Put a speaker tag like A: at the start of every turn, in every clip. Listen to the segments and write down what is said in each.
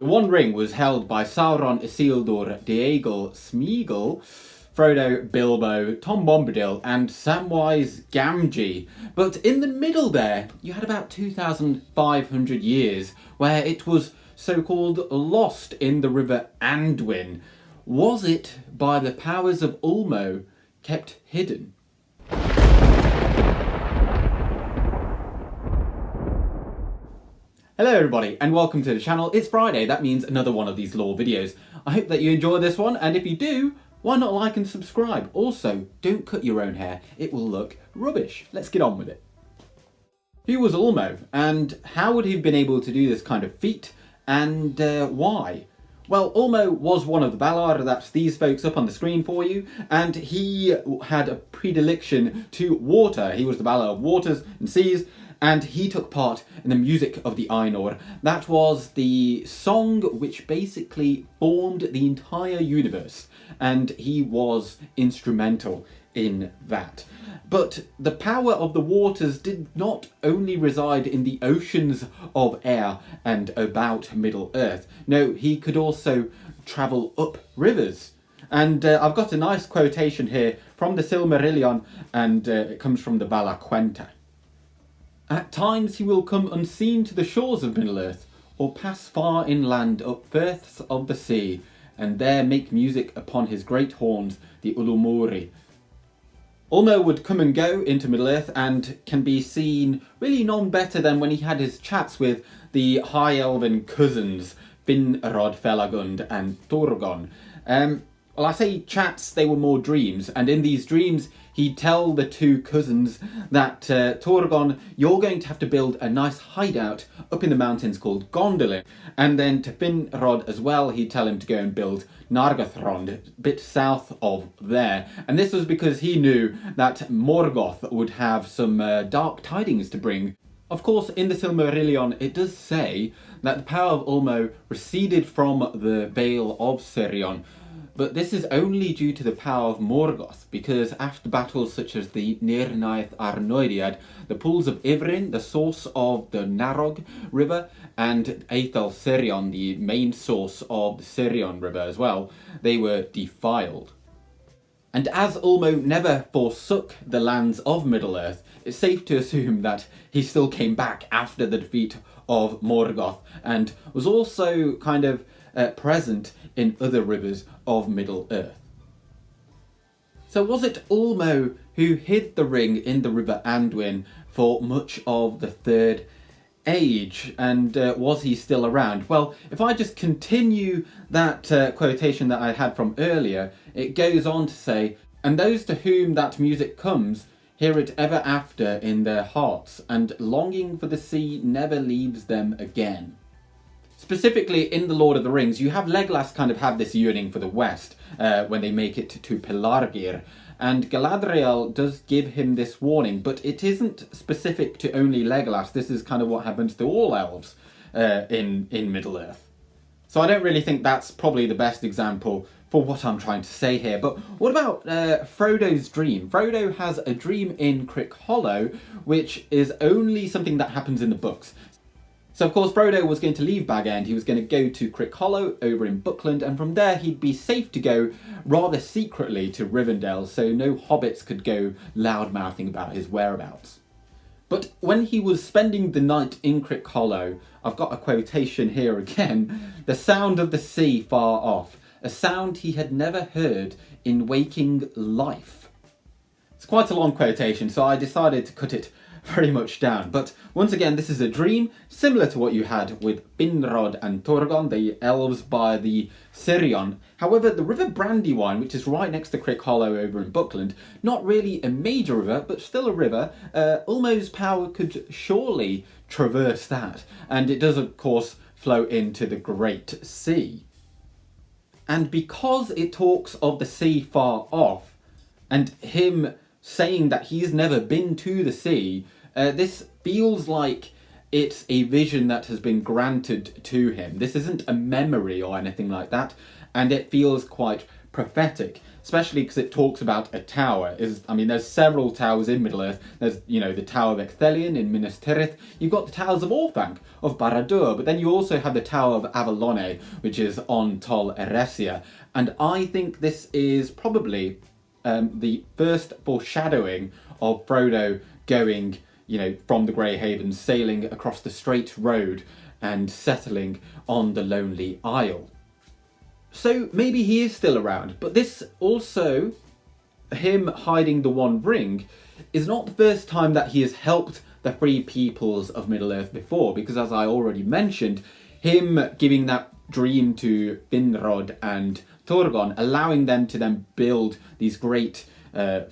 A: The One Ring was held by Sauron, Isildur, Déagol, Smeagol, Frodo, Bilbo, Tom Bombadil and Samwise Gamgee. But in the middle there, you had about 2,500 years where it was so-called lost in the River Anduin. Was it, by the powers of Ulmo, kept hidden? Hello everybody and welcome to the channel. It's Friday, that means another one of these lore videos. I hope that you enjoy this one, and if you do, why not like and subscribe? Also, don't cut your own hair, it will look rubbish. Let's get on with it. Who was Ulmo, and how would he have been able to do this kind of feat, and why? Well, Ulmo was one of the Valar, that's these folks up on the screen for you, and he had a predilection to water. He was the Valar of waters and seas, and he took part in the music of the Ainur. That was the song which basically formed the entire universe, and he was instrumental in that. But the power of the waters did not only reside in the oceans of air and about Middle-earth. No, he could also travel up rivers. And I've got a nice quotation here from the Silmarillion, and it comes from the Vala Quenta. At times he will come unseen to the shores of Middle-earth, or pass far inland up firths of the sea, and there make music upon his great horns, the Ulumori. Ulmo would come and go into Middle-earth and can be seen really none better than when he had his chats with the High Elven cousins, Finrod, Felagund and Turgon. Well, I say chats, they were more dreams, and in these dreams he'd tell the two cousins that Turgon, you're going to have to build a nice hideout up in the mountains called Gondolin, and then to Finrod as well, he'd tell him to go and build Nargothrond, a bit south of there. And this was because he knew that Morgoth would have some dark tidings to bring. Of course, in the Silmarillion, it does say that the power of Ulmo receded from the Vale of Sirion, but this is only due to the power of Morgoth, because after battles such as the Nirnaeth Arnoediad, the pools of Ivrin, the source of the Narog River, and Aethel Sirion, the main source of the Sirion River as well, they were defiled. And as Ulmo never forsook the lands of Middle-earth, it's safe to assume that he still came back after the defeat of Morgoth, and was also kind of present in other rivers of Middle-earth. So was it Ulmo who hid the ring in the River Anduin for much of the Third Age, and was he still around? Well, if I just continue that quotation that I had from earlier, it goes on to say, and those to whom that music comes hear it ever after in their hearts, and longing for the sea never leaves them again. Specifically in The Lord of the Rings, you have Legolas kind of have this yearning for the west when they make it to Pelargir, and Galadriel does give him this warning, but it isn't specific to only Legolas. This is kind of what happens to all elves in Middle-earth. So I don't really think that's probably the best example for what I'm trying to say here. But what about Frodo's dream? Frodo has a dream in Crick Hollow, which is only something that happens in the books. So of course Frodo was going to leave Bag End, he was going to go to Crick Hollow over in Buckland, and from there he'd be safe to go rather secretly to Rivendell, so no hobbits could go loud-mouthing about his whereabouts. But when he was spending the night in Crick Hollow, I've got a quotation here again, the sound of the sea far off, a sound he had never heard in waking life. It's quite a long quotation, so I decided to cut it very much down. But once again, this is a dream similar to what you had with Finrod and Turgon, the elves by the Sirion. However, the River Brandywine, which is right next to Crick Hollow over in Buckland, not really a major river, but still a river, Ulmo's power could surely traverse that. And it does, of course, flow into the Great Sea. And because it talks of the sea far off, and him saying that he's never been to the sea, this feels like it's a vision that has been granted to him. This isn't a memory or anything like that, and it feels quite prophetic, especially because it talks about a tower. I mean, there's several towers in Middle-earth. There's, you know, the Tower of Ecthelion in Minas Tirith. You've got the towers of Orthanc, of Barad-dûr, but then you also have the Tower of Avalone, which is on Tol Eressëa. And I think this is probably the first foreshadowing of Frodo going, you know, from the Grey Havens, sailing across the straight road and settling on the Lonely Isle. So maybe he is still around, but this also, him hiding the One Ring, is not the first time that he has helped the free peoples of Middle-earth before, because as I already mentioned, him giving that dream to Finrod and Turgon, allowing them to then build these great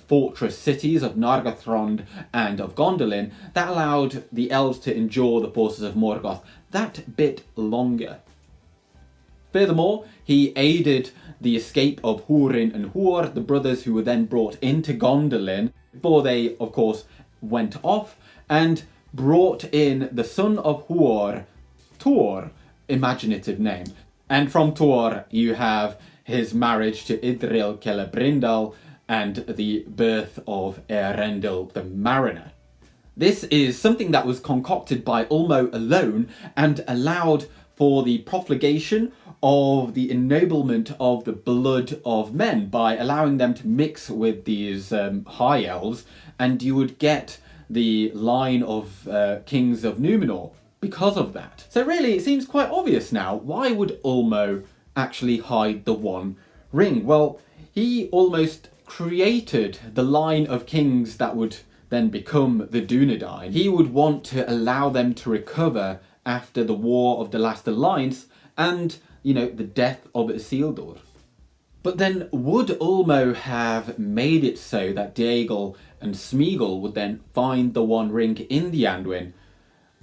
A: fortress cities of Nargothrond and of Gondolin, that allowed the elves to endure the forces of Morgoth that bit longer. Furthermore, he aided the escape of Hurin and Huor, the brothers who were then brought into Gondolin, before they, of course, went off, and brought in the son of Huor, Tuor, imaginative name. And from Tuor, you have his marriage to Idril Celebrimbor and the birth of Earendil the Mariner. This is something that was concocted by Ulmo alone and allowed for the profligation of the ennoblement of the blood of men by allowing them to mix with these high elves, and you would get the line of kings of Númenor because of that. So really, it seems quite obvious now. Why would Ulmo actually hide the One Ring? Well, he almost created the line of kings that would then become the Dunedain. He would want to allow them to recover after the War of the Last Alliance and, you know, the death of Isildur. But then, would Ulmo have made it so that Déagol and Sméagol would then find the One Ring in the Anduin?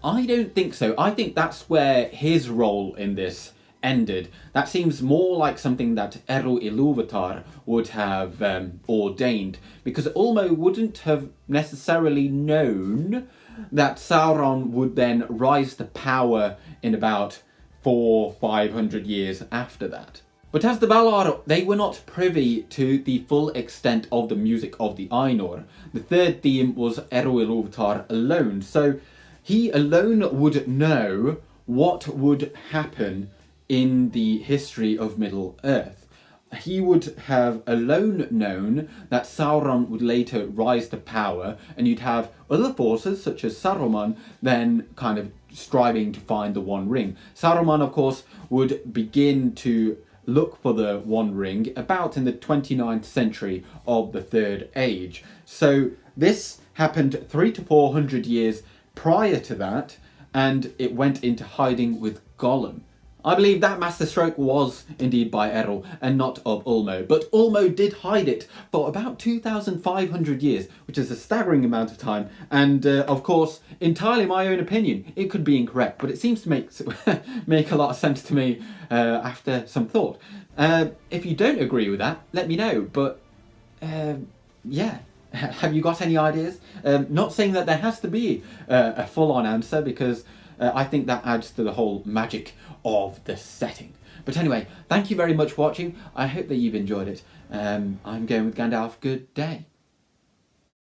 A: I don't think so. I think that's where his role in this ended. That seems more like something that Eru Ilúvatar would have ordained, because Ulmo wouldn't have necessarily known that Sauron would then rise to power in about 400-500 years after that. But as the Valar, they were not privy to the full extent of the music of the Ainur. The third theme was Eru Ilúvatar alone, so he alone would know what would happen in the history of Middle-earth. He would have alone known that Sauron would later rise to power, and you'd have other forces such as Saruman then kind of striving to find the One Ring. Saruman, of course, would begin to look for the One Ring about in the 29th century of the Third Age. So this happened 300 to 400 years prior to that, and it went into hiding with Gollum. I believe that masterstroke was indeed by Eru and not of Ulmo, but Ulmo did hide it for about 2,500 years, which is a staggering amount of time, and of course, entirely my own opinion. It could be incorrect, but it seems to make a lot of sense to me after some thought. If you don't agree with that, let me know, but yeah. Have you got any ideas? Not saying that there has to be a full-on answer, because I think that adds to the whole magic of the setting. But anyway, thank you very much for watching. I hope that you've enjoyed it. I'm going with Gandalf. Good day.